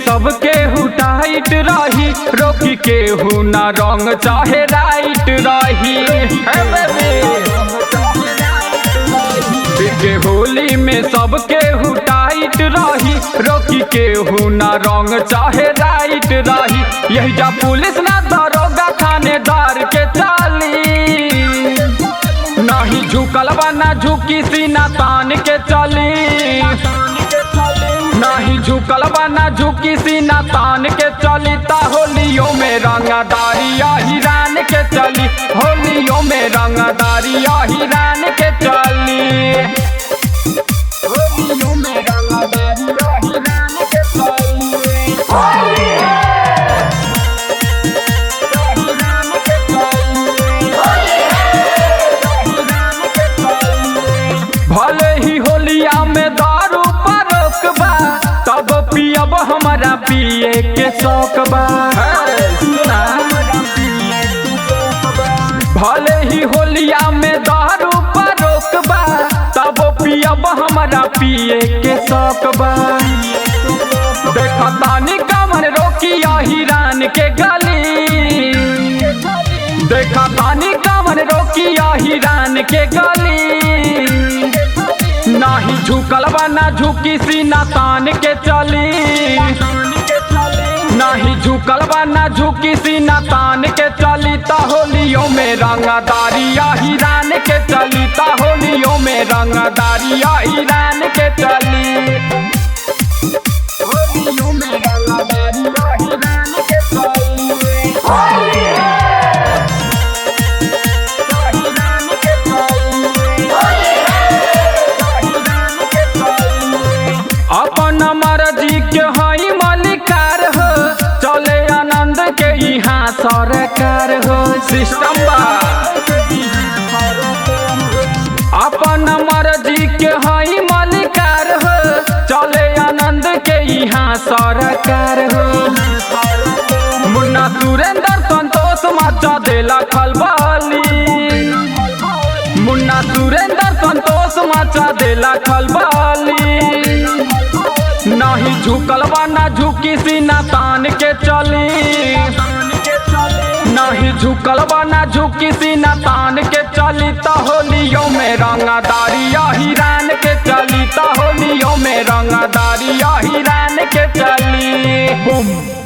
सबके टाइट रही, रोकी के ना रंग चाहे राइट रही। के होली में सबके टाइट रही, रोकी के ना रंग चाहे राइट रही। यही जा पुलिस ना दरोगा थानेदार के चाली, नहीं झुकल बा ना झुकी सीना तान के चली, नहीं झुकल बा ना झुकी सीना तान के चली। ता होलियों में रंगदारी हिरान के चली, होलियों में रंगदारी हिरान के चली, होलियों में रंगदारी हिरान के चली। भले ही होलिया में दारू पर रोकबा, तब पियब हमारा पिए के शौक बा। भले ही होलिया में दारू पर रोकबा, तब पियब हमारा पिए के शौक बा। देखा तानी कमर रोकिया हिरान के गली, देखा तानी कमर रोकिया हिरान के गली, नाही झुकल बा ना झुकी सीना तान के चली, नाही झुकल बा ना झुकी सीना तान के चली। ता होलियों में रंगदारी हिरान के चली, ता होलियों में रंगदारी हिरान के चली, होलियों में रंगदारी हिरान के चली। अपन मर्जी के हई मलिकार हो, चले आनंद के यहाँ सरकार हो, सिस्टम बा। अपन मर्जी के हई मलिकार हो, चले आनंद के यहाँ सरकार हो। मुन्ना सुरेंद्र संतोष मचा देला खलबली, मुन्ना सुरेंद्र संतोष मचा देला खलबली, नहीं झुकल बा ना झुकी सीना तान के चली, नहीं झुकल बा ना झुकी सीना तान के चली। ता होलियों में रंगदारी हिरान के चली, ता होलियों में रंगदारी हिरान के चली। बूम।